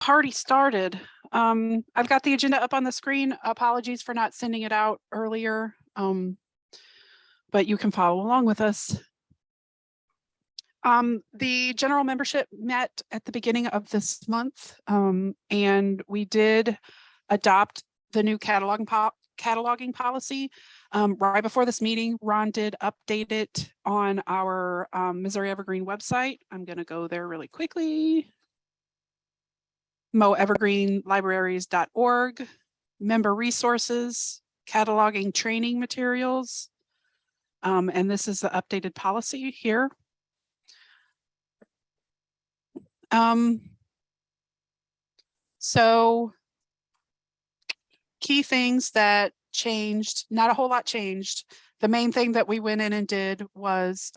party started. I've got the agenda up on the screen. Apologies for not sending it out earlier, but you can follow along with us. The general membership met at the beginning of this month, and we did adopt the new cataloging policy. Right before this meeting, Ron did update it on our Missouri Evergreen website. I'm going to go there really quickly. moevergreenlibraries.org, member resources, cataloging training materials. And this is the updated policy here. So key things that changed, not a whole lot changed. The main thing that we went in and did was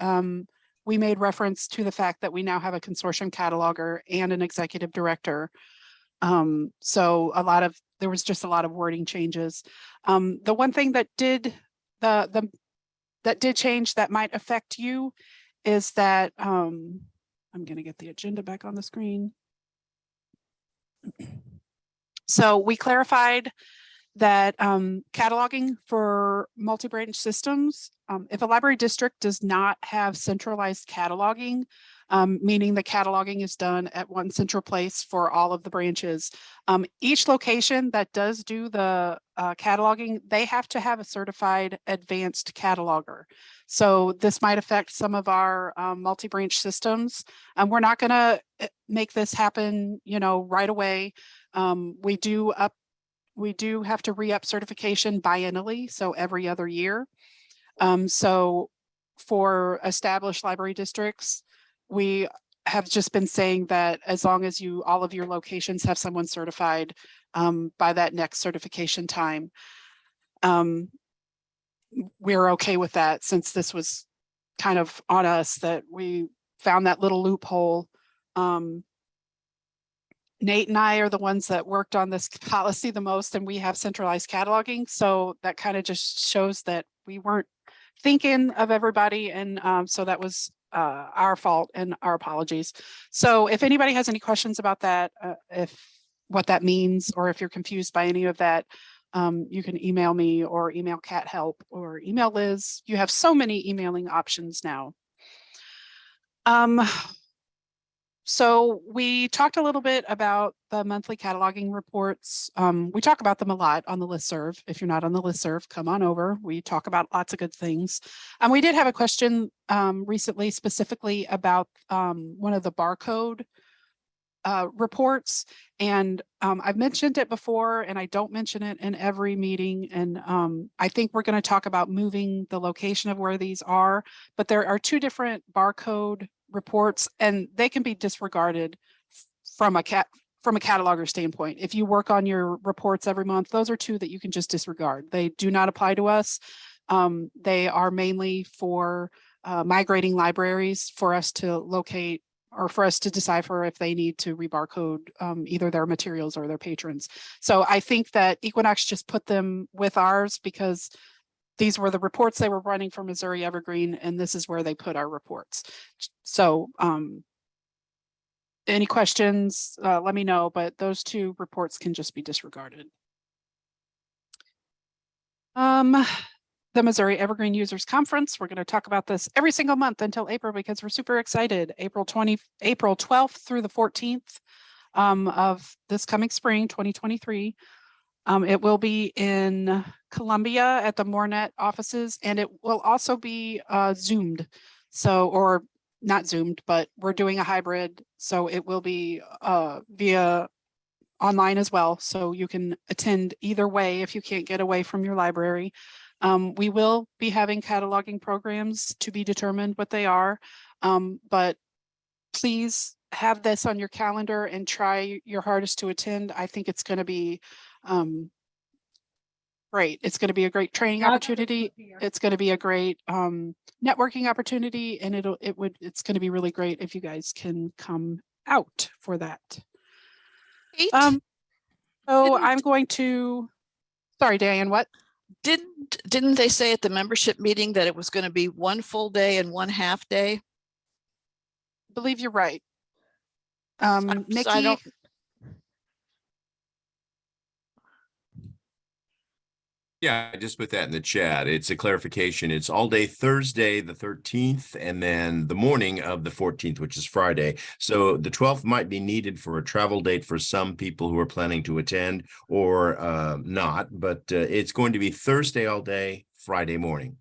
we made reference to the fact that we now have a consortium cataloger and an executive director. So there was just a lot of wording changes. The one thing that did change that might affect you is that I'm going to get the agenda back on the screen. So we clarified that cataloging for multi-branch systems, if a library district does not have centralized cataloging, meaning the cataloging is done at one central place for all of the branches. Each location that does do the cataloging, they have to have a certified advanced cataloger. So this might affect some of our multi-branch systems. We're not going to make this happen, right away. We do have to re-up certification biennially, so every other year. So for established library districts, we have just been saying that as long as all of your locations have someone certified by that next certification time, we're okay with that, since this was kind of on us that we found that little loophole. Nate and I are the ones that worked on this policy the most, and we have centralized cataloging. So that kind of just shows that we weren't thinking of everybody. And so that was our fault, and our apologies. So if anybody has any questions about that, what that means, or if you're confused by any of that, you can email me or email Cat Help or email Liz. You have so many emailing options now. So we talked a little bit about the monthly cataloging reports. We talk about them a lot on the listserv. If you're not on the listserv, come on over. We talk about lots of good things. And we did have a question recently specifically about one of the barcode reports. And I've mentioned it before, and I don't mention it in every meeting. And I think we're going to talk about moving the location of where these are, but there are two different barcode reports, and they can be disregarded from a cataloger standpoint. If you work on your reports every month, those are two that you can just disregard. They do not apply to us. They are mainly for migrating libraries, for us to locate or for us to decipher if they need to rebarcode either their materials or their patrons. So I think that Equinox just put them with ours because these were the reports they were running for Missouri Evergreen, and this is where they put our reports. So any questions, let me know, but those two reports can just be disregarded. The Missouri Evergreen Users Conference, we're going to talk about this every single month until April because we're super excited. April 12th through the 14th of this coming spring, 2023. It will be in Columbia at the Moornet offices, and it will also be Zoomed. So, or not Zoomed, but we're doing a hybrid. So it will be via online as well. So you can attend either way if you can't get away from your library. We will be having cataloging programs to be determined what they are, but please have this on your calendar and try your hardest to attend. I think it's going to be great. It's going to be a great training opportunity. It's going to be a great networking opportunity, and it's going to be really great if you guys can come out for that. So I'm going to, sorry, Diane, what? Didn't they say at the membership meeting that it was going to be one full day and one half day? I believe you're right. So Nikki, Yeah, I just put that in the chat. It's a clarification. It's all day Thursday, the 13th, and then the morning of the 14th, which is Friday. So the 12th might be needed for a travel date for some people who are planning to attend or not, but it's going to be Thursday all day, Friday morning.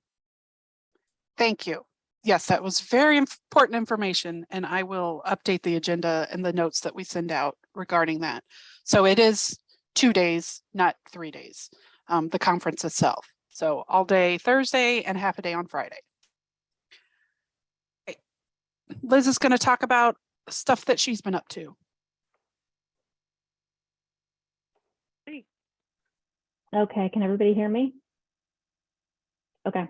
Thank you. Yes, that was very important information, and I will update the agenda and the notes that we send out regarding that. So it is 2 days, not 3 days, the conference itself. So all day Thursday and half a day on Friday. Okay. Liz is going to talk about stuff that she's been up to. Okay, can everybody hear me? Okay.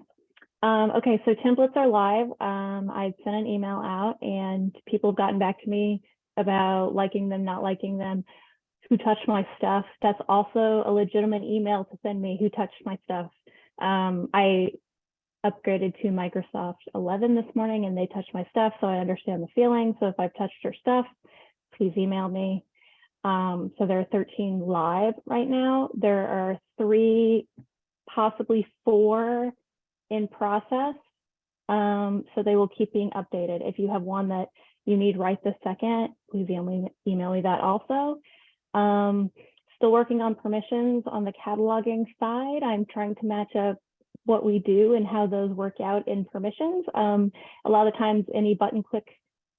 Okay, so templates are live. I sent an email out and people have gotten back to me about liking them, not liking them, who touched my stuff. That's also a legitimate email to send me, who touched my stuff. I upgraded to Microsoft 11 this morning and they touched my stuff, so I understand the feeling. So if I've touched your stuff, please email me. So there are 13 live right now. There are 3, possibly 4 in process. So they will keep being updated. If you have one that you need right this second, please email me that also. Still working on permissions on the cataloging side. I'm trying to match up what we do and how those work out in permissions. A lot of times any button click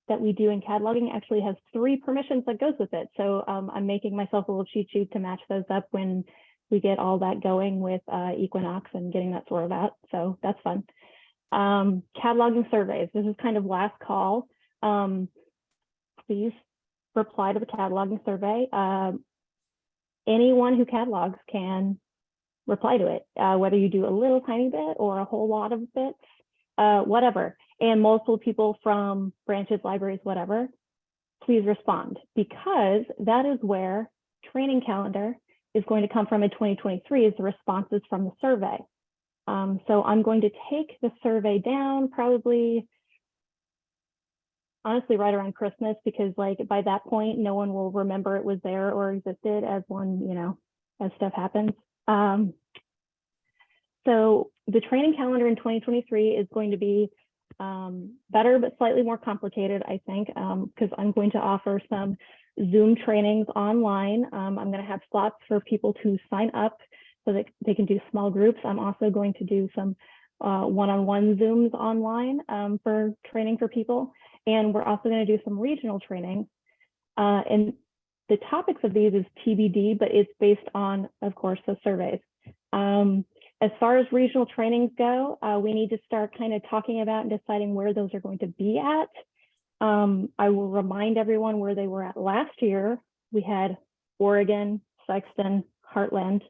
that we do in cataloging actually has 3 permissions that goes with it. So I'm making myself a little cheat sheet to match those up when we get all that going with Equinox and getting that sorted out. So that's fun. Cataloging surveys. This is kind of last call. Please reply to the cataloging survey. Anyone who catalogs can reply to it, whether you do a little tiny bit or a whole lot of bits, whatever. And multiple people from branches, libraries, whatever, please respond, because that is where training calendar is going to come from in 2023 is the responses from the survey. So I'm going to take the survey down probably, honestly, right around Christmas, because like by that point, no one will remember it was there or existed as one, you know, as stuff happens. So the training calendar in 2023 is going to be better, but slightly more complicated, I think, because I'm going to offer some Zoom trainings online. I'm going to have slots for people to sign up so that they can do small groups. I'm also going to do some one-on-one Zooms online for training for people. And we're also going to do some regional training. And the topics of these is TBD, but it's based on, of course, the surveys. As far as regional trainings go, we need to start kind of talking about and deciding where those are going to be at. I will remind everyone where they were at last year. We had Oregon, Sexton, Heartland,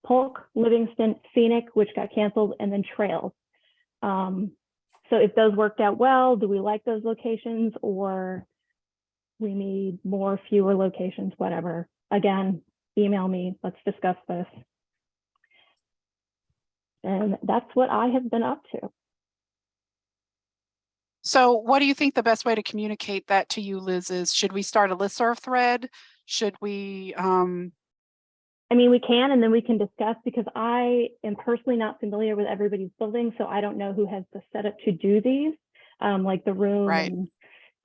Polk, Livingston, Phoenix, which got canceled, and then Trails. So if those worked out well, do we like those locations, or we need more, fewer locations, whatever? Again, email me, let's discuss this. And that's what I have been up to. So what do you think the best way to communicate that to you, Liz, is? Should we start a listserv thread? Should we? I mean, we can, and then we can discuss, because I am personally not familiar with everybody's building, so I don't know who has the setup to do these, like the room Right. and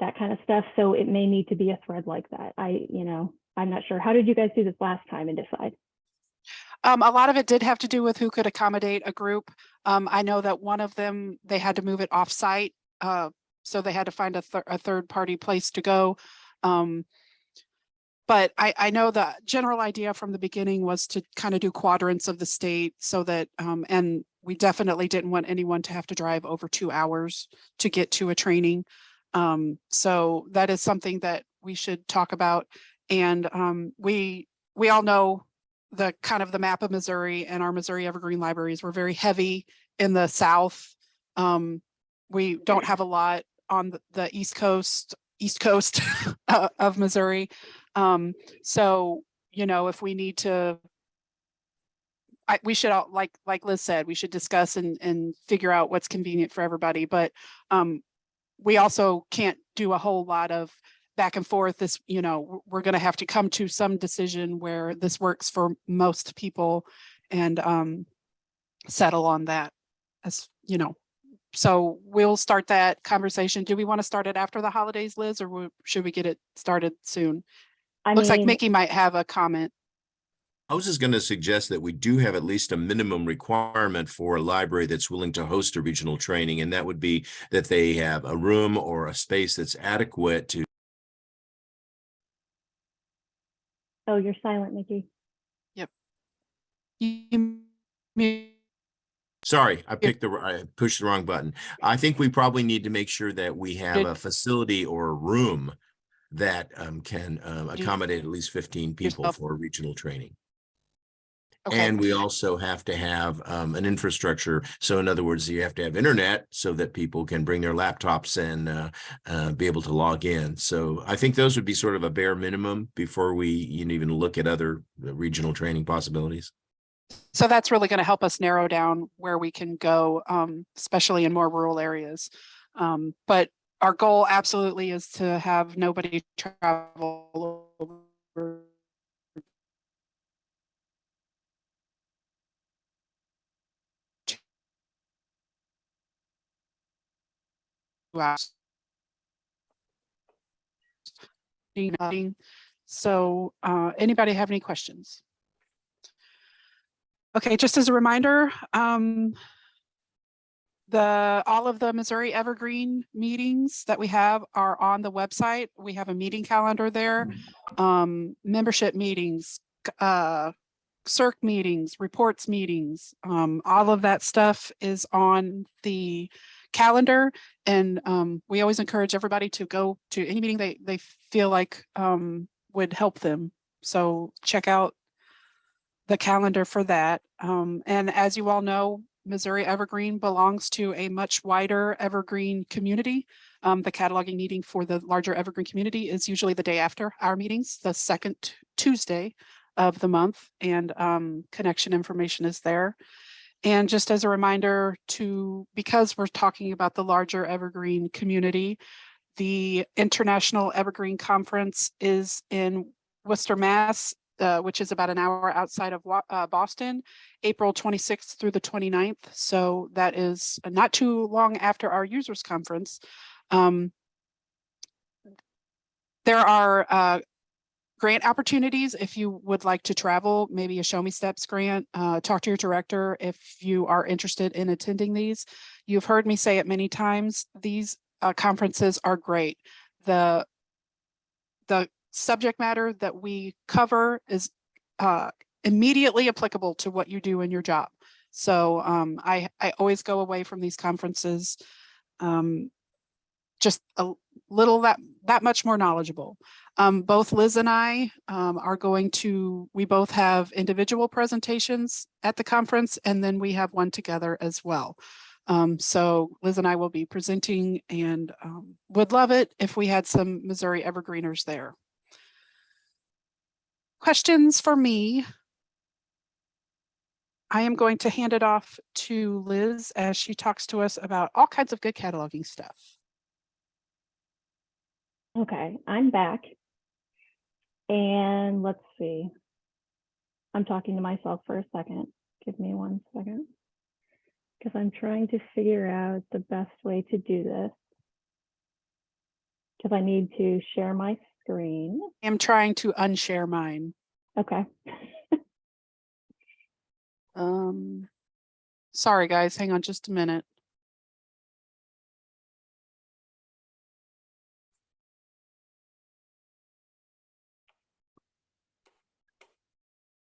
that kind of stuff. So it may need to be a thread like that. I'm not sure. How did you guys do this last time and decide? A lot of it did have to do with who could accommodate a group. I know that one of them, they had to move it off-site, so they had to find a third-party place to go. But I know the general idea from the beginning was to kind of do quadrants of the state, so that, and we definitely didn't want anyone to have to drive over 2 hours to get to a training. So that is something that we should talk about. And we all know the kind of the map of Missouri, and our Missouri Evergreen libraries were very heavy in the South. We don't have a lot on the East Coast of Missouri. So, you know, if we need to, we should all, like Liz said, we should discuss and figure out what's convenient for everybody. But we also can't do a whole lot of back and forth. This, you know, we're going to have to come to some decision where this works for most people. And settle on that, as you know. So we'll start that conversation. Do we want to start it after the holidays, Liz, or should we get it started soon? I Looks like mean, Mickey might have a comment. I was just going to suggest that we do have at least a minimum requirement for a library that's willing to host a regional training, and that would be that they have a room or a space that's adequate to. oh, you're silent, Nikki. Sorry, I pushed the wrong button. I think we probably need to make sure that we have a facility or a room that can accommodate at least 15 people Yourself. for regional training. Okay. And we also have to have an infrastructure. So in other words, you have to have internet so that people can bring their laptops and be able to log in. So I think those would be sort of a bare minimum before we even look at other regional training possibilities. So that's really going to help us narrow down where we can go, especially in more rural areas. But our goal absolutely is to have nobody travel over. So anybody have any questions? Okay, just as a reminder, all of the Missouri Evergreen meetings that we have are on the website. We have a meeting calendar there, membership meetings, CERC meetings, reports meetings, all of that stuff is on the calendar. And we always encourage everybody to go to any meeting they feel like would help them. So check out the calendar for that. And as you all know, Missouri Evergreen belongs to a much wider Evergreen community. The cataloging meeting for the larger Evergreen community is usually the day after our meetings, the second Tuesday of the month, and connection information is there. And just as a reminder because we're talking about the larger Evergreen community, the International Evergreen Conference is in Worcester, Mass, which is about an hour outside of Boston, April 26th through the 29th. So that is not too long after our users conference. There are grant opportunities if you would like to travel, maybe a Show Me Steps grant. Talk to your director if you are interested in attending these. You've heard me say it many times. These conferences are great. The subject matter that we cover is immediately applicable to what you do in your job. So I always go away from these conferences just a little that much more knowledgeable. Both Liz and I we both have individual presentations at the conference, and then we have one together as well. So Liz and I will be presenting, and would love it if we had some Missouri Evergreeners there. Questions for me? I am going to hand it off to Liz as she talks to us about all kinds of good cataloging stuff. Okay, I'm back. And let's see. I'm talking to myself for a second. Give me 1 second. Because I'm trying to figure out the best way to do this. Because I need to share my screen. I'm trying to unshare mine. Okay. Sorry guys, hang on just a minute.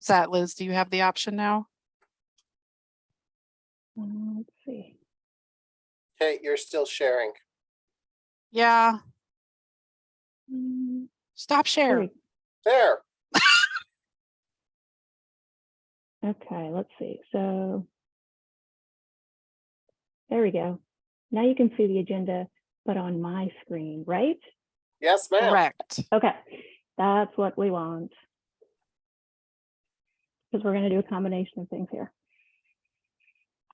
Is that Liz? Do you have the option now? Let's see. Okay, you're still sharing. Yeah. Stop There share. we- There. Okay, let's see. So there we go. Now you can see the agenda, but on my screen, right? Yes, ma'am. Correct. Okay, that's what we want. Because we're going to do a combination of things here.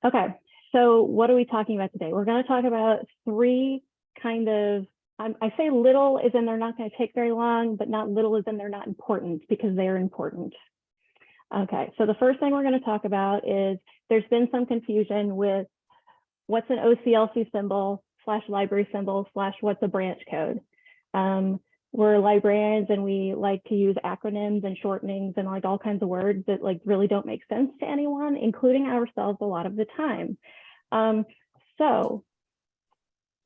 Okay, so what are we talking about today? We're going to talk about three kind of, I say little as in they're not going to take very long, but not little as in they're not important, because they're important. Okay, so the first thing we're going to talk about is there's been some confusion with what's an OCLC symbol / library symbol / what's a branch code. We're librarians and we like to use acronyms and shortenings and like all kinds of words that like really don't make sense to anyone, including ourselves a lot of the time. So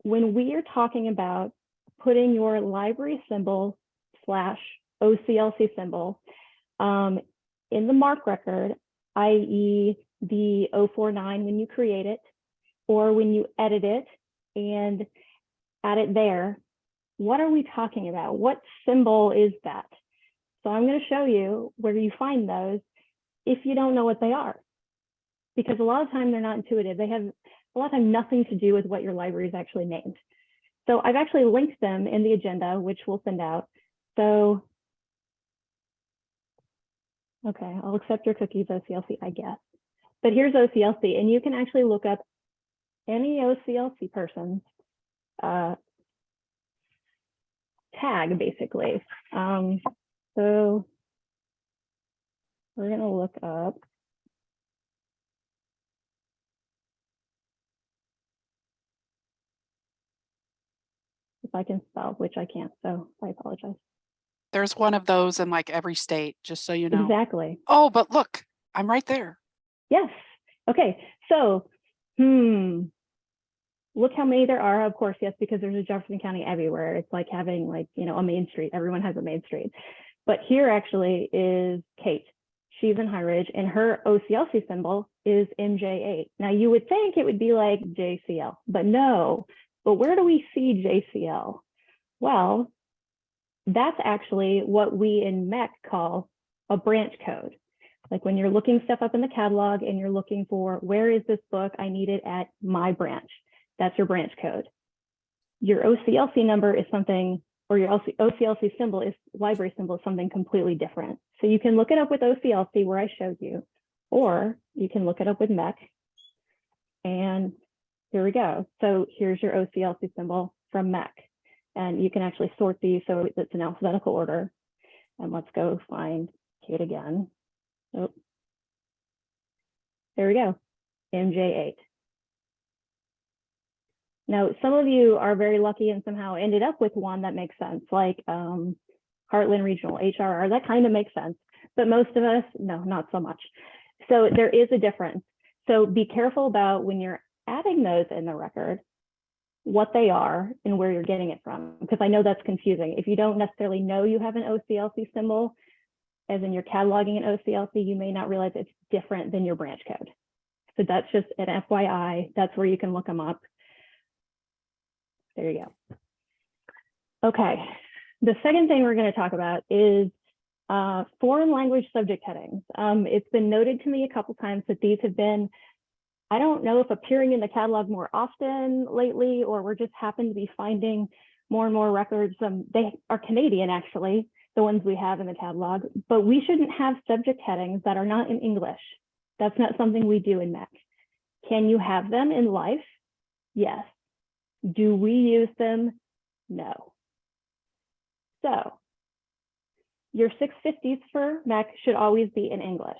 when we are talking about putting your library symbol / OCLC symbol in the MARC record, i.e. the 049 when you create it, or when you edit it and add it there, what are we talking about? What symbol is that? So I'm going to show you where you find those if you don't know what they are, because a lot of time they're not intuitive. They have a lot of time nothing to do with what your library is actually named. So I've actually linked them in the agenda, which we'll send out. So, okay, I'll accept your cookies, OCLC, I guess. But here's OCLC, and you can actually look up any OCLC person's tag, basically. So we're gonna look up. If I can spell, which I can't, so I apologize. There's one of those in like every state, just so you know. Exactly. Oh, but look, I'm right there. Yes. Okay. So, look how many there are. Of course, yes, because there's a Jefferson County everywhere. It's like having like, you know, a main street. Everyone has a main street. But here actually is Kate. She's in High Ridge and her OCLC symbol is MJ8. Now you would think it would be like JCL, but no. But where do we see JCL? Well, that's actually what we in MEC call a branch code. Like when you're looking stuff up in the catalog and you're looking for, where is this book? I need it at my branch. That's your branch code. Your OCLC number is something, or your OCLC symbol is library symbol is something completely different. So you can look it up with OCLC where I showed you, or you can look it up with MEC. And here we go. So here's your OCLC symbol from MEC. And you can actually sort these so it's in alphabetical order. And let's go find Kate again. Oh, there we go, MJ8. Now, some of you are very lucky and somehow ended up with one that makes sense, like Heartland Regional, HRR, that kind of makes sense. But most of us, no, not so much. So there is a difference. So be careful about when you're adding those in the record, what they are and where you're getting it from, because I know that's confusing. If you don't necessarily know you have an OCLC symbol, as in you're cataloging an OCLC, you may not realize it's different than your branch code. So that's just an FYI, that's where you can look them up. There you go. Okay, the second thing we're going to talk about is foreign language subject headings. It's been noted to me a couple times that these have been, I don't know if appearing in the catalog more often lately, or we're just happen to be finding more and more records. They are Canadian, actually, the ones we have in the catalog, but we shouldn't have subject headings that are not in English. That's not something we do in MEC. Can you have them in life? Yes. Do we use them? No. So your 650s for MEC should always be in English.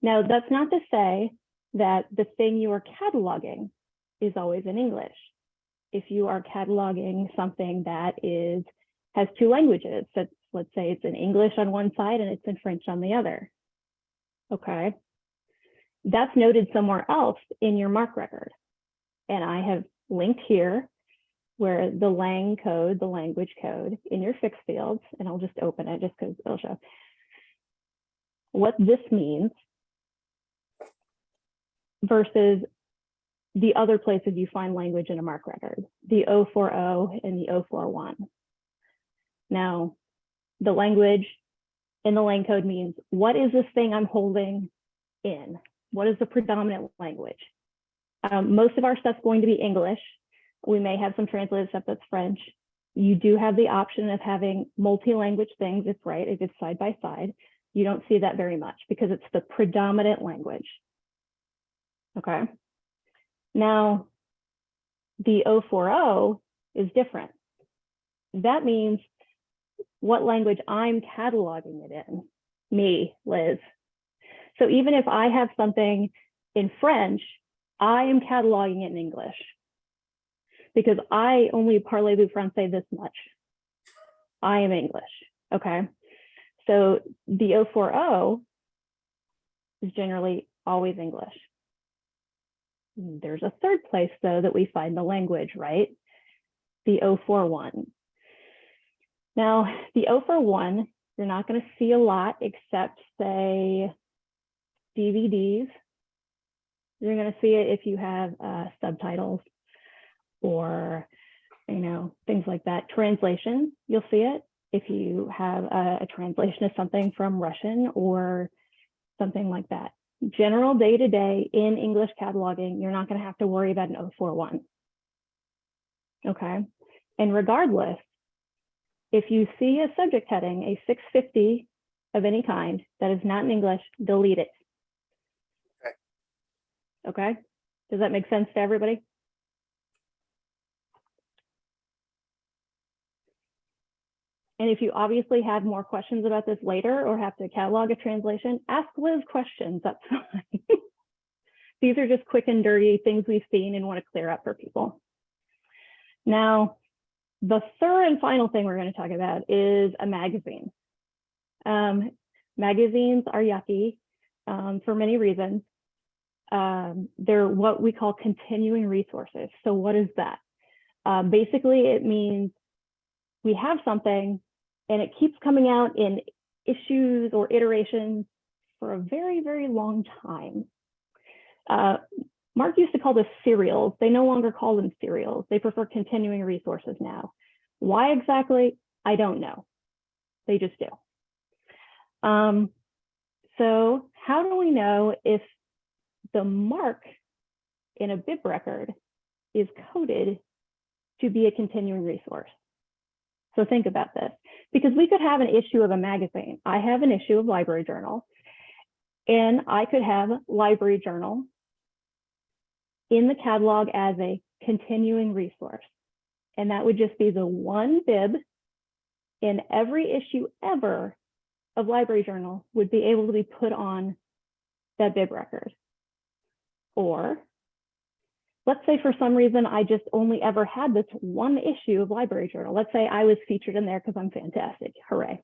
Now, that's not to say that the thing you are cataloging is always in English. If you are cataloging something that has two languages, so let's say it's in English on one side and it's in French on the other. Okay, that's noted somewhere else in your MARC record. And I have linked here where the lang code, the language code in your fixed fields, and I'll just open it just because it'll show what this means versus the other places you find language in a MARC record, the 040 and the 041. Now, the language in the lang code means, what is this thing I'm holding in? What is the predominant language? Most of our stuff's going to be English. We may have some translated stuff that's French. You do have the option of having multi-language things. It's right, if it's side by side. You don't see that very much because it's the predominant language. Okay. Now, the 040 is different. That means what language I'm cataloging it in, me, Liz. So even if I have something in French, I am cataloging it in English because I only parlez-vous français this much. I am English, okay? So the 040 is generally always English. There's a third place though that we find the language, right? The 041. Now, the 041, you're not going to see a lot except say DVDs. You're going to see it if you have subtitles or, you know, things like that. Translation, you'll see it if you have a translation of something from Russian or something like that. General day-to-day in English cataloging, you're not going to have to worry about an 041. Okay. And regardless, if you see a subject heading, a 650 of any kind that is not in English, delete it. Okay. Does that make sense to everybody? And if you obviously have more questions about this later or have to catalog a translation, ask Liz questions, that's fine. These are just quick and dirty things we've seen and want to clear up for people. Now, the third and final thing we're going to talk about is a magazine. Magazines are yucky for many reasons. They're what we call continuing resources. So what is that? Basically, it means we have something and it keeps coming out in issues or iterations for a very, very long time. Mark used to call this serials. They no longer call them serials. They prefer continuing resources now. Why exactly? I don't know. They just do. So how do we know if the mark in a bib record is coded to be a continuing resource? So think about this, because we could have an issue of a magazine. I have an issue of Library Journal, and I could have Library Journal in the catalog as a continuing resource. And that would just be the one bib in every issue ever of Library Journal would be able to be put on that bib record. Or let's say for some reason I just only ever had this one issue of Library Journal. Let's say I was featured in there because I'm fantastic, hooray.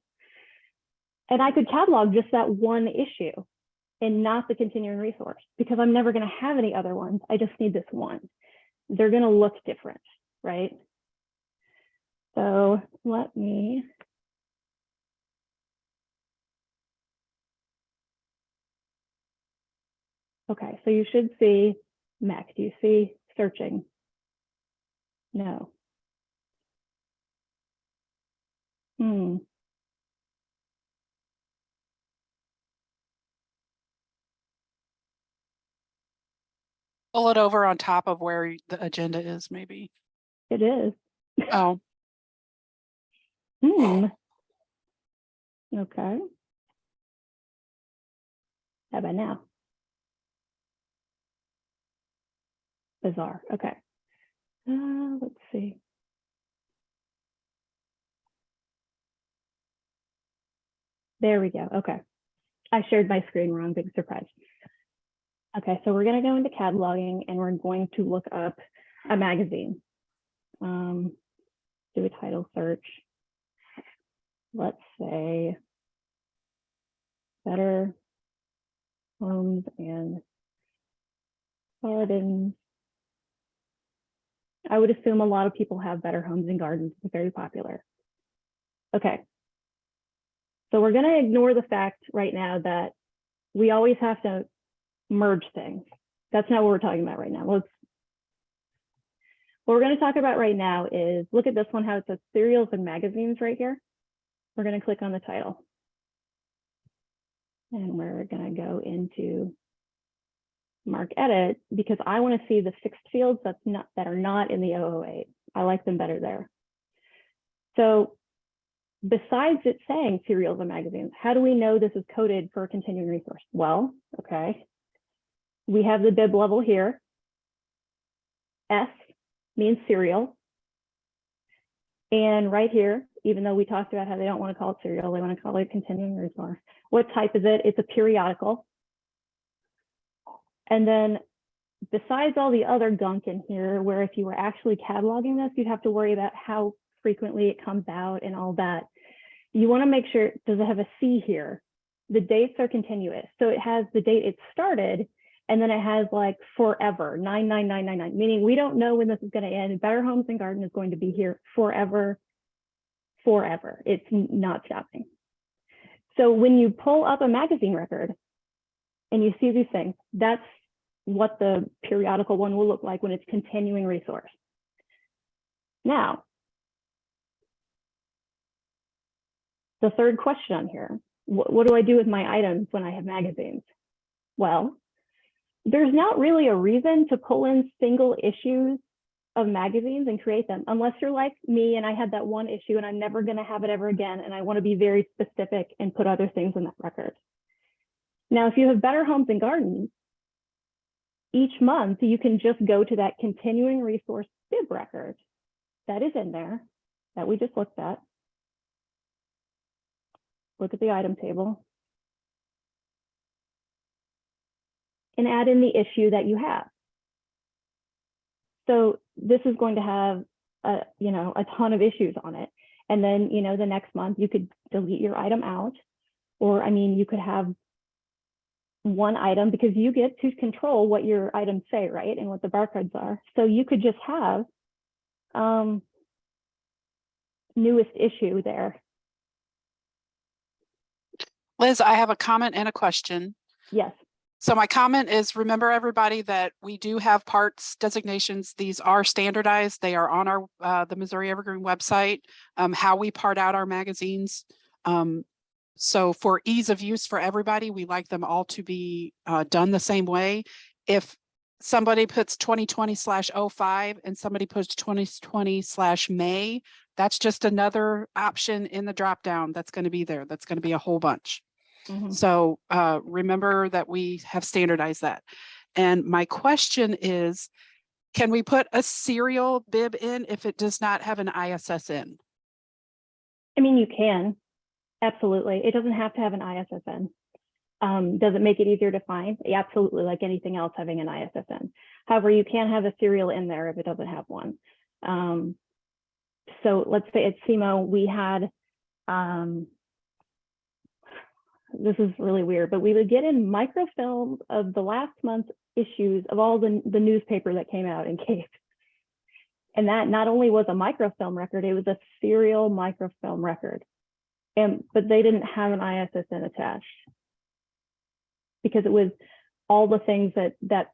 And I could catalog just that one issue and not the continuing resource because I'm never going to have any other ones. I just need this one. They're going to look different, right? So let me. Okay, so you should see Mac. Do you see searching? No. Pull it over on top of where the agenda is, maybe. It is. Oh, Okay. How about now? Bizarre. Okay. Let's see. There we go. Okay. I shared my screen wrong. Big surprise. Okay, so we're going to go into cataloging and we're going to look up a magazine. Do a title search. Let's say Better Homes and Gardens. I would assume a lot of people have Better Homes and Gardens. It's very popular. Okay. So we're going to ignore the fact right now that we always have to merge things. That's not what we're talking about right now. What we're going to talk about right now is, look at this one, how it says serials and magazines right here. We're going to click on the title. And we're going to go into Mark Edit because I want to see the fixed fields that are not in the 008. I like them better there. So besides it saying serials and magazines, how do we know this is coded for a continuing resource? Well, okay, we have the bib level here. S means serial. And right here, even though we talked about how they don't want to call it serial, they want to call it a continuing resource. What type is it? It's a periodical. And then besides all the other gunk in here, where if you were actually cataloging this, you'd have to worry about how frequently it comes out and all that. You want to make sure, does it have a C here? The dates are continuous. So it has the date it started, and then it has like forever, 99999, meaning we don't know when this is going to end. Better Homes and Garden is going to be here forever, forever. It's not stopping. So when you pull up a magazine record and you see these things, that's what the periodical one will look like when it's continuing resource. Now, the third question on here, what do I do with my items when I have magazines? Well, there's not really a reason to pull in single issues of magazines and create them, unless you're like me and I had that one issue and I'm never going to have it ever again, and I want to be very specific and put other things in that record. Now, if you have Better Homes and Gardens, each month you can just go to that continuing resource bib record that is in there that we just looked at. Look at the item table and add in the issue that you have. So this is going to have a ton of issues on it. And then, the next month you could delete your item out, or you could have one item, because you get to control what your items say, right? And what the barcodes are. So you could just have newest issue there. Liz, I have a comment and a question. Yes. So my comment is, remember everybody that we do have parts designations. These are standardized. They are on our the Missouri Evergreen website, how we part out our magazines. So for ease of use for everybody, we like them all to be done the same way. If somebody puts 2020/05 and somebody puts 2020/May, that's just another option in the drop down that's going to be there. That's going to be a whole bunch. Mm-hmm. So remember that we have standardized that. And my question is, can we put a serial bib in if it does not have an ISSN? You can, absolutely. It doesn't have to have an ISSN. Does it make it easier to find? Yeah, absolutely, like anything else having an ISSN. However, you can have a serial in there if it doesn't have one. So let's say at CMO, we had, this is really weird, but we would get in microfilm of the last month's issues of all the newspaper that came out in Cape. And that not only was a microfilm record, it was a serial microfilm record. But they didn't have an ISSN attached, because it was all the things that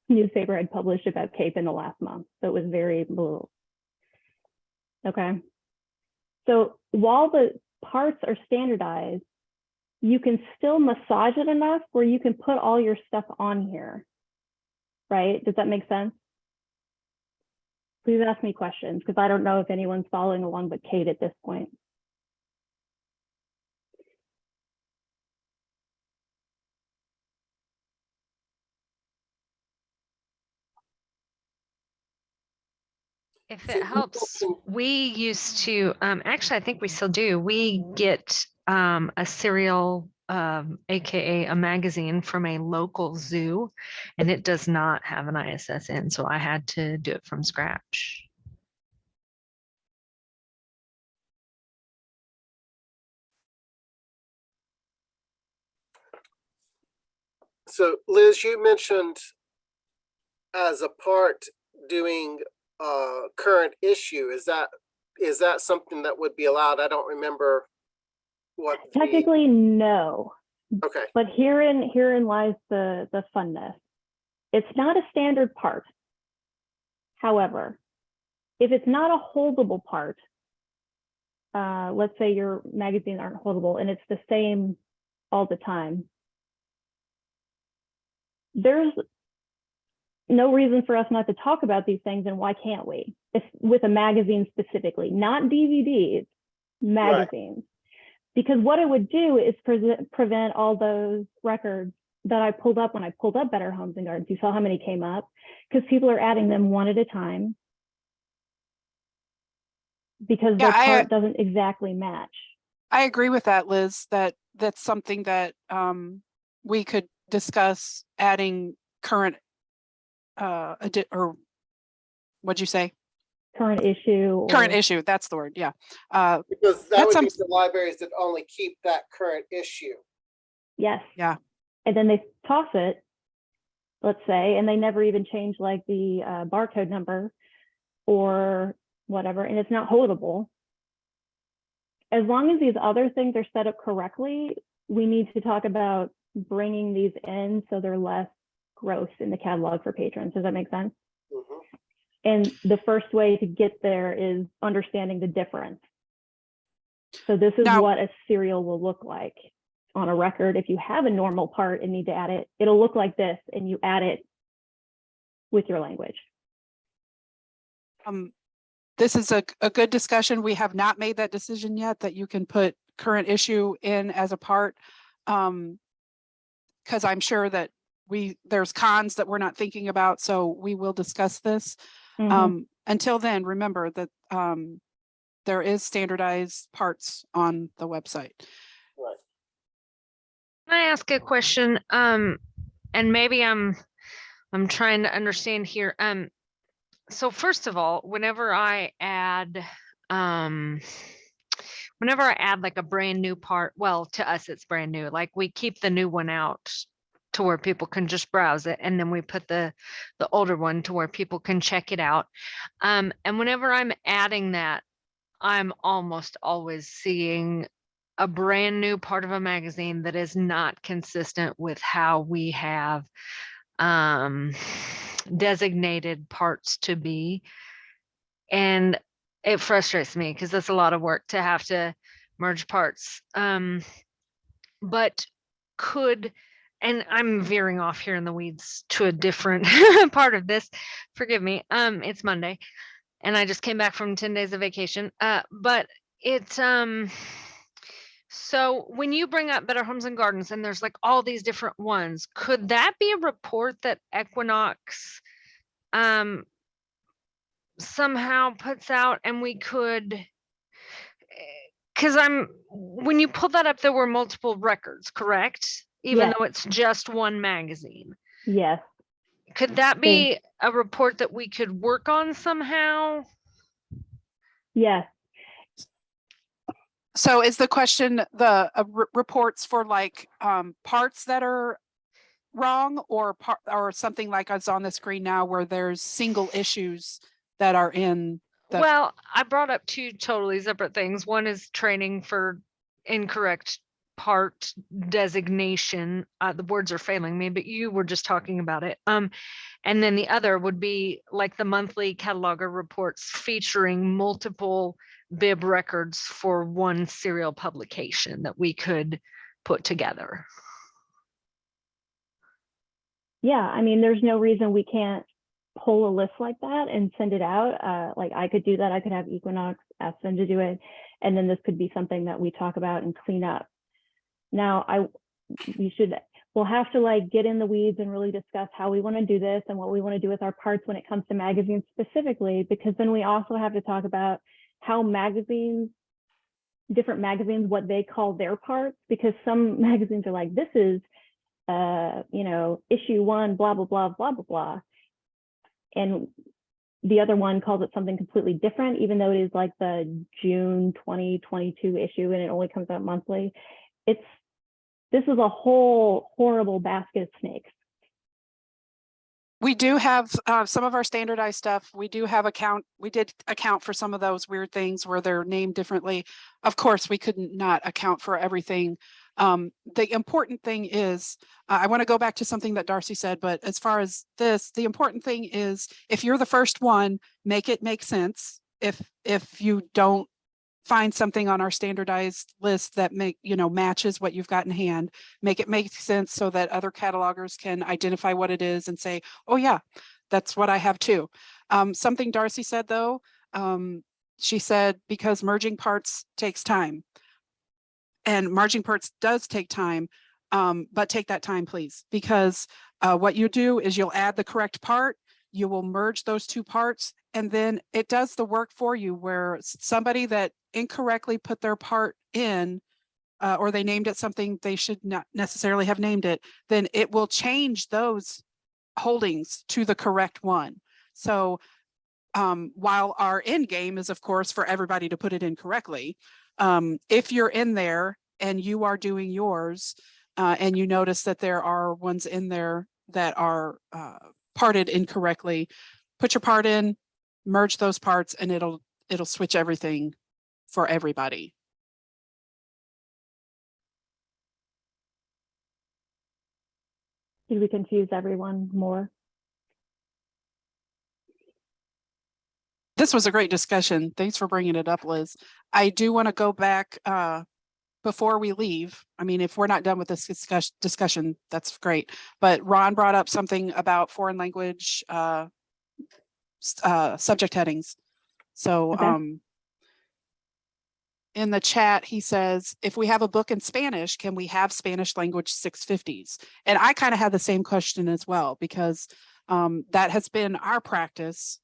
newspaper had published about Cape in the last month. So it was very blue. Okay. So while the parts are standardized, you can still massage it enough where you can put all your stuff on here, right? Does that make sense? Please ask me questions, because I don't know if anyone's following along but Kate at this point. If it helps, we used to, actually, I think we still do. We get a serial, AKA a magazine from a local zoo, and it does not have an ISSN. So I had to do it from scratch. So Liz, you mentioned as a part doing current issue. Is that something that would be allowed? I don't remember what. Technically, no. Okay. But herein lies the funness. It's not a standard part. However, if it's not a holdable part, let's say your magazines aren't holdable and it's the same all the time, there's no reason for us not to talk about these things, and why can't we? If, with a magazine specifically, not DVDs, magazines. Right. Because what it would do is prevent all those records that I pulled up when I pulled up Better Homes and Gardens. You saw how many came up, because people are adding them one at a time, because the part doesn't exactly match. I agree with that, Liz. That's something that we could discuss adding current, or what'd you say? Current issue. Current or- issue, that's the word, yeah. Because that That's would be some- for libraries that only keep that current issue. Yes. Yeah. And then they toss it, let's say, and they never even change like the barcode number or whatever, and it's not holdable. As long as these other things are set up correctly, we need to talk about bringing these in so they're less gross in the catalog for patrons. Does that make sense? Mhm. And the first way to get there is understanding the difference. So this is Now- what a serial will look like on a record. If you have a normal part and need to add it, it'll look like this, and you add it with your language. This is a good discussion. We have not made that decision yet, that you can put current issue in as a part. Because I'm sure that there's cons that we're not thinking about, so we will discuss this. Until then, remember that there is standardized parts on the website. Right. Can I ask a question? And maybe I'm trying to understand here. So first of all, whenever I add like a brand new part, well, to us it's brand new. Like we keep the new one out to where people can just browse it, and then we put the older one to where people can check it out. And whenever I'm adding that, I'm almost always seeing a brand new part of a magazine that is not consistent with how we have designated parts to be. And it frustrates me because that's a lot of work to have to merge parts. But and I'm veering off here in the weeds to a different part of this. Forgive me. It's Monday and I just came back from 10 days of vacation. But it's so when you bring up Better Homes and Gardens and there's like all these different ones, could that be a report that Equinox somehow puts out, and we could, because when you pull that up, there were multiple records, correct? Even Yes. though it's just one magazine. Yes. Could that be a report that we could work on somehow? Yes. So is the question the reports for like parts that are wrong, or something like us on the screen now where there's single issues that are in the. Well, I brought up two totally separate things. One is training for incorrect part designation. The words are failing me, but you were just talking about it. And then the other would be like the monthly cataloger reports featuring multiple bib records for one serial publication that we could put together. Yeah, I mean, there's no reason we can't pull a list like that and send it out. Like I could do that. I could have Equinox ask them to do it. And then this could be something that we talk about and clean up. Now, we'll have to like get in the weeds and really discuss how we want to do this and what we want to do with our parts when it comes to magazines specifically, because then we also have to talk about how different magazines, what they call their parts, because some magazines are like, this is issue 1, blah, blah, blah, blah, blah, blah. And the other one calls it something completely different, even though it is like the June 2022 issue and it only comes out monthly. This is a whole horrible basket of snakes. We do have some of our standardized stuff. We did account for some of those weird things where they're named differently. Of course, we couldn't not account for everything. The important thing is, I want to go back to something that Darcy said, but as far as this, the important thing is if you're the first one, make it make sense. If you don't find something on our standardized list that matches what you've got in hand, make it make sense so that other catalogers can identify what it is and say, oh yeah, that's what I have too. Something Darcy said though, she said, because merging parts takes time. And merging parts does take time, but take that time, please, because what you do is you'll add the correct part, you will merge those two parts, and then it does the work for you where somebody that incorrectly put their part in or they named it something they should not necessarily have named it, then it will change those holdings to the correct one. So while our end game is, of course, for everybody to put it in correctly, if you're in there and you are doing yours, and you notice that there are ones in there that are parted incorrectly, put your part in, merge those parts, and it'll switch everything for everybody. Did we confuse everyone more? This was a great discussion. Thanks for bringing it up, Liz. I do want to go back before we leave. I mean, if we're not done with this discussion, that's great. But Ron brought up something about foreign language subject headings. So Okay. in the chat, he says, if we have a book in Spanish, can we have Spanish language 650s? And I kind of had the same question as well, because that has been our practice,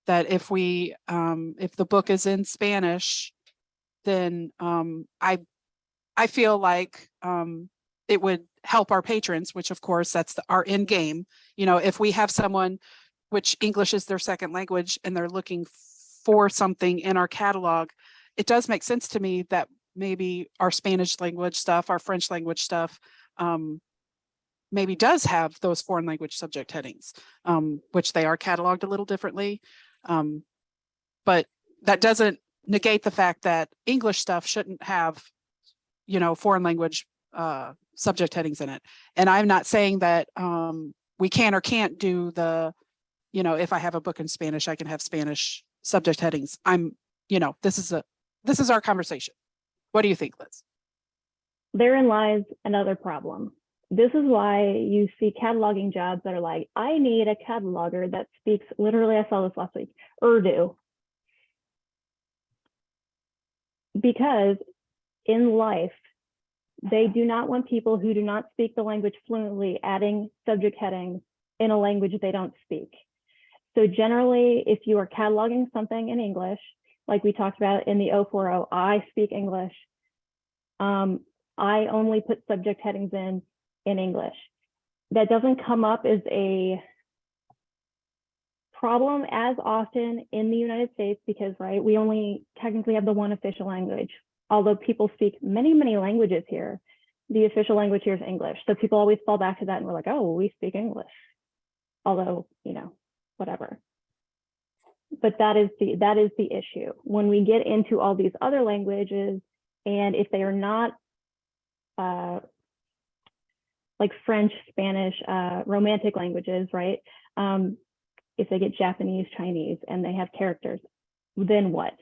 that if the book is in Spanish, then I feel like it would help our patrons, which of course that's our end game. You know, if we have someone which English is their second language and they're looking for something in our catalog, it does make sense to me that maybe our Spanish language stuff, our French language stuff, maybe does have those foreign language subject headings, which they are cataloged a little differently. But that doesn't negate the fact that English stuff shouldn't have, you know, foreign language subject headings in it. And I'm not saying that we can or can't do the, you know, if I have a book in Spanish, I can have Spanish subject headings. This is our conversation. What do you think, Liz? Therein lies another problem. This is why you see cataloging jobs that are like, I need a cataloger that speaks, literally, I saw this last week, Urdu. Because in life, they do not want people who do not speak the language fluently adding subject headings in a language they don't speak. So generally, if you are cataloging something in English, like we talked about in the 040, I speak English. I only put subject headings in English. That doesn't come up as a problem as often in the United States because, right, we only technically have the one official language. Although people speak many, many languages here, the official language here is English. So people always fall back to that and we're like, oh, we speak English. Although, you know, whatever. But that is the issue. When we get into all these other languages, and if they are not like French, Spanish, romantic languages, right? If they get Japanese, Chinese, and they have characters, then what?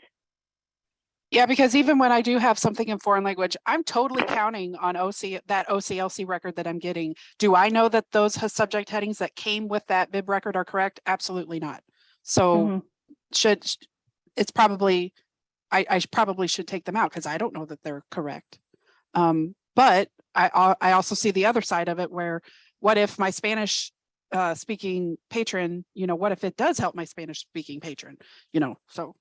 Yeah, because even when I do have something in foreign language, I'm totally counting on that OCLC record that I'm getting. Do I know that those subject headings that came with that bib record are correct? Absolutely not. So it's probably, I probably should take them out because I don't know that they're correct. But I also see the other side of it where, what if my Spanish speaking patron, you know, what if it does help my Spanish speaking patron, you know, so.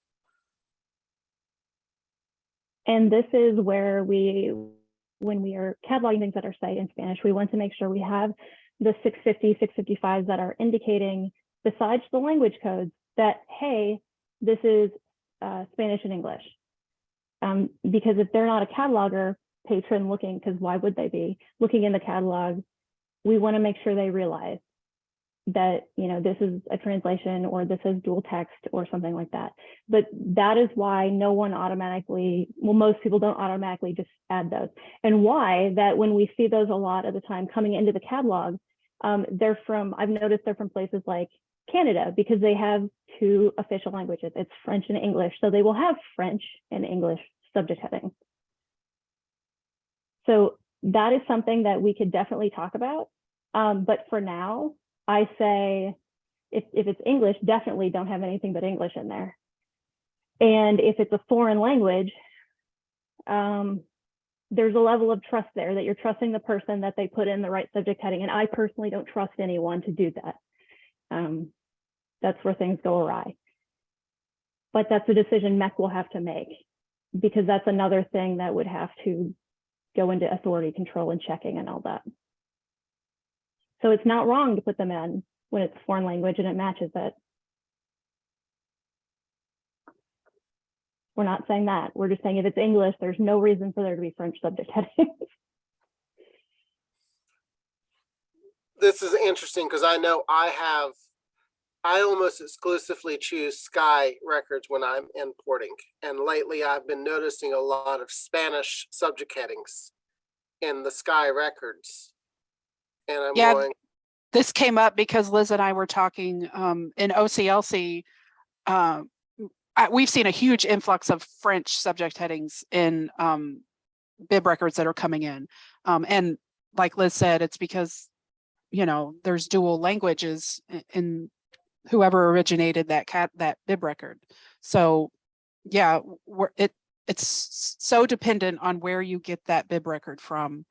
And this is where when we are cataloging things that are, say, in Spanish, we want to make sure we have the 650, 655s that are indicating, besides the language codes, that, hey, this is Spanish and English. Because if they're not a cataloger patron looking, because why would they be looking in the catalog, we want to make sure they realize that, you know, this is a translation or this is dual text or something like that. But that is why no one automatically, well, most people don't automatically just add those. And why that when we see those a lot of the time coming into the catalog, I've noticed they're from places like Canada, because they have two official languages. It's French and English. So they will have French and English subject heading. So that is something that we could definitely talk about. But for now, I say, if it's English, definitely don't have anything but English in there. And if it's a foreign language, there's a level of trust there that you're trusting the person that they put in the right subject heading. And I personally don't trust anyone to do that. That's where things go awry. But that's a decision MEC will have to make, because that's another thing that would have to go into authority control and checking and all that. So it's not wrong to put them in when it's foreign language and it matches it. We're not saying that. We're just saying if it's English, there's no reason for there to be French subject headings. This is interesting because I know I almost exclusively choose Sky records when I'm importing. And lately I've been noticing a lot of Spanish subject headings in the Sky records. And I'm Yeah, going, this came up because Liz and I were talking in OCLC. We've seen a huge influx of French subject headings in bib records that are coming in. And like Liz said, it's because, you know, there's dual languages in whoever originated that bib record. So yeah, it's so dependent on where you get that bib record from.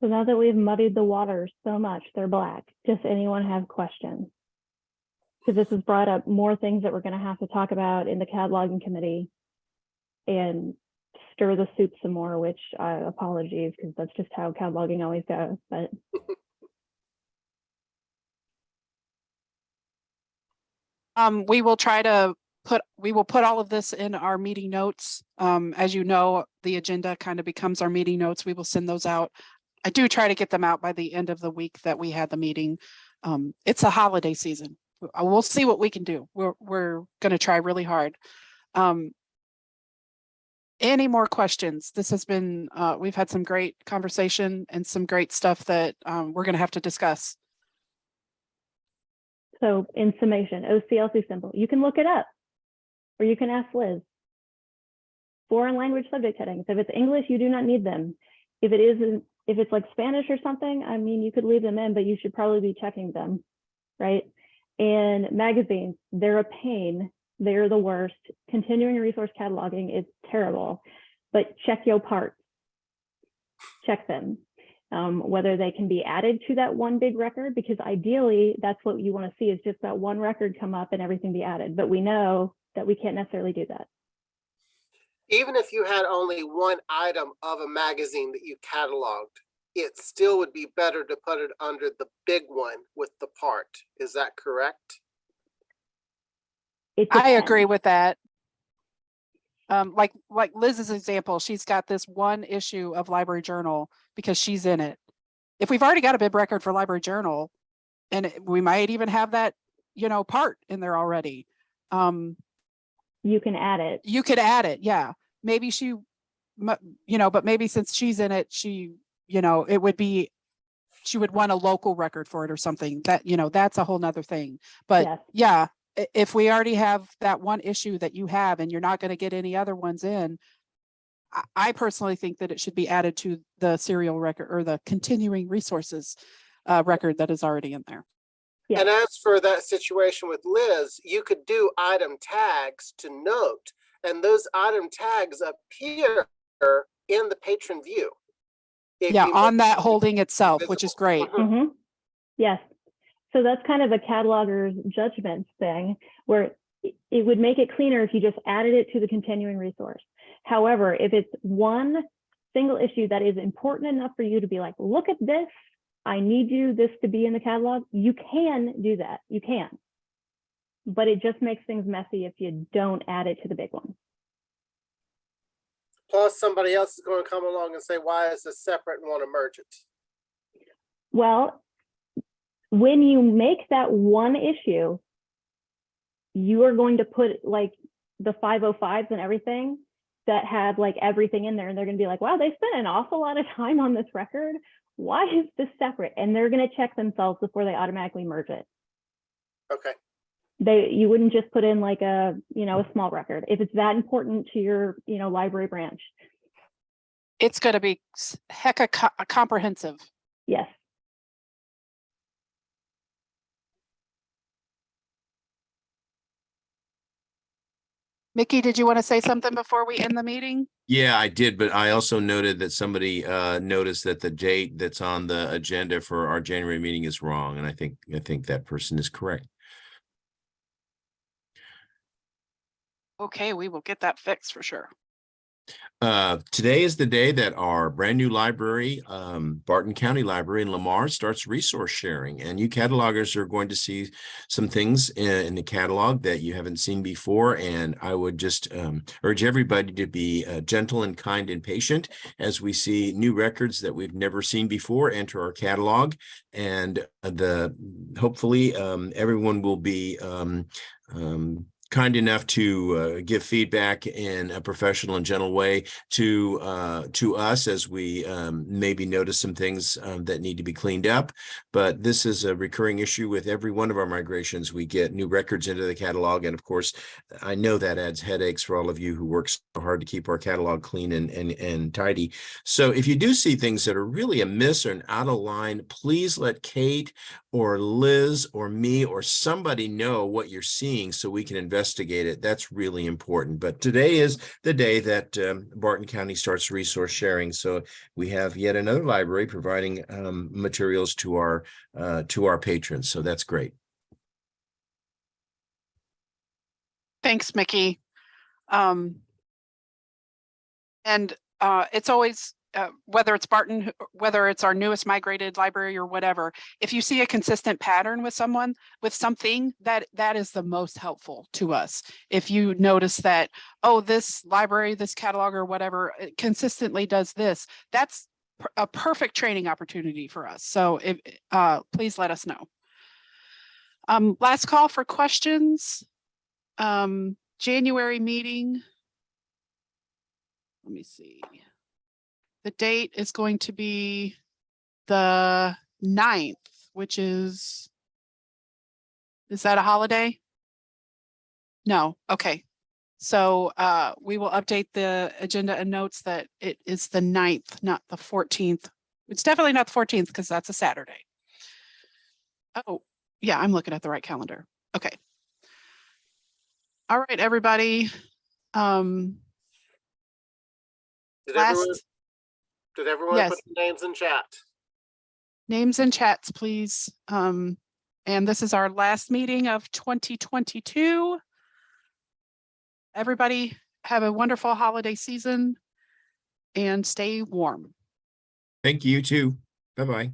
So now that we've muddied the waters so much, they're black. Does anyone have questions? Because this has brought up more things that we're going to have to talk about in the cataloging committee and stir the soup some more, which apologies, because that's just how cataloging always goes. But We will put all of this in our meeting notes. As you know, the agenda kind of becomes our meeting notes. We will send those out. I do try to get them out by the end of the week that we had the meeting. It's a holiday season. We'll see what we can do. We're going to try really hard. Any more questions? This has been, we've had some great conversation and some great stuff that we're going to have to discuss. so in summation, OCLC simple. You can look it up or you can ask Liz. Foreign language subject headings. If it's English, you do not need them. If it's like Spanish or something, I mean, you could leave them in, but you should probably be checking them, right? And magazines, they're a pain. They're the worst. Continuing resource cataloging is terrible, but check your parts. Check them. Whether they can be added to that one big record, because ideally that's what you want to see is just that one record come up and everything be added. But we know that we can't necessarily do that. even if you had only one item of a magazine that you cataloged, it still would be better to put it under the big one with the part. Is that correct? I agree with that. Like Liz's example, she's got this one issue of Library Journal because she's in it. If we've already got a bib record for Library Journal, and we might even have that, you know, part in there already. You can add it. You could add it, yeah. Maybe she, you know, but maybe since she's in it, she, you know, it would be, she would want a local record for it or something. That, you know, that's a whole nother thing. But Yes. yeah, if we already have that one issue that you have and you're not going to get any other ones in, I personally think that it should be added to the serial record or the continuing resources record that is already in there. Yeah. And as for that situation with Liz, you could do item tags to note, and those item tags appear in the patron view. If Yeah, you on look that at holding itself, which is great. Mhm. Mm-hmm. Yes. So that's kind of a cataloger's judgment thing where it would make it cleaner if you just added it to the continuing resource. However, if it's one single issue that is important enough for you to be like, look at this, I need this to be in the catalog, you can do that. You can. But it just makes things messy if you don't add it to the big one. Plus, somebody else is going to come along and say, why is this separate and want to merge it? Well, when you make that one issue, you are going to put like the 505s and everything that have like everything in there. And they're going to be like, wow, they spent an awful lot of time on this record. Why is this separate? And they're going to check themselves before they automatically merge it. Okay. You wouldn't just put in like a, you know, a small record. If it's that important to your, you know, library branch. It's going to be hecka comprehensive. Yes. Mickey, did you want to say something before we end the meeting? Yeah, I did, but I also noted that somebody noticed that the date that's on the agenda for our January meeting is wrong, and I think that person is correct. Okay, we will get that fixed for sure. Today is the day that our brand new library, Barton County Library in Lamar, starts resource sharing, and you catalogers are going to see some things in the catalog that you haven't seen before. And I would just urge everybody to be gentle and kind and patient as we see new records that we've never seen before enter our catalog. And hopefully everyone will be kind enough to give feedback in a professional and gentle way to us as we maybe notice some things that need to be cleaned up. But this is a recurring issue with every one of our migrations. We get new records into the catalog, and of course, I know that adds headaches for all of you who work so hard to keep our catalog clean and tidy. So if you do see things that are really amiss or out of line, please let Kate or Liz or me or somebody know what you're seeing so we can investigate it. That's really important. But today is the day that Barton County starts resource sharing. So we have yet another library providing materials to our patrons. So that's great. Thanks, Mickey. It's always, whether it's Barton, whether it's our newest migrated library or whatever, if you see a consistent pattern with someone, with something, that is the most helpful to us. If you notice that, oh, this library, this catalog or whatever, it consistently does this, that's a perfect training opportunity for us. So please let us know. Last call for questions. January meeting. Let me see. The date is going to be the 9th, which is that a holiday? No, okay. So we will update the agenda and notes that it is the 9th, not the 14th. It's definitely not the 14th because that's a Saturday. Oh, yeah, I'm looking at the right calendar. Okay. All right, everybody. Did Last everyone yes. put the names in chat? Names and chats, please. And this is our last meeting of 2022. Everybody have a wonderful holiday season and stay warm. Thank you too. Bye-bye.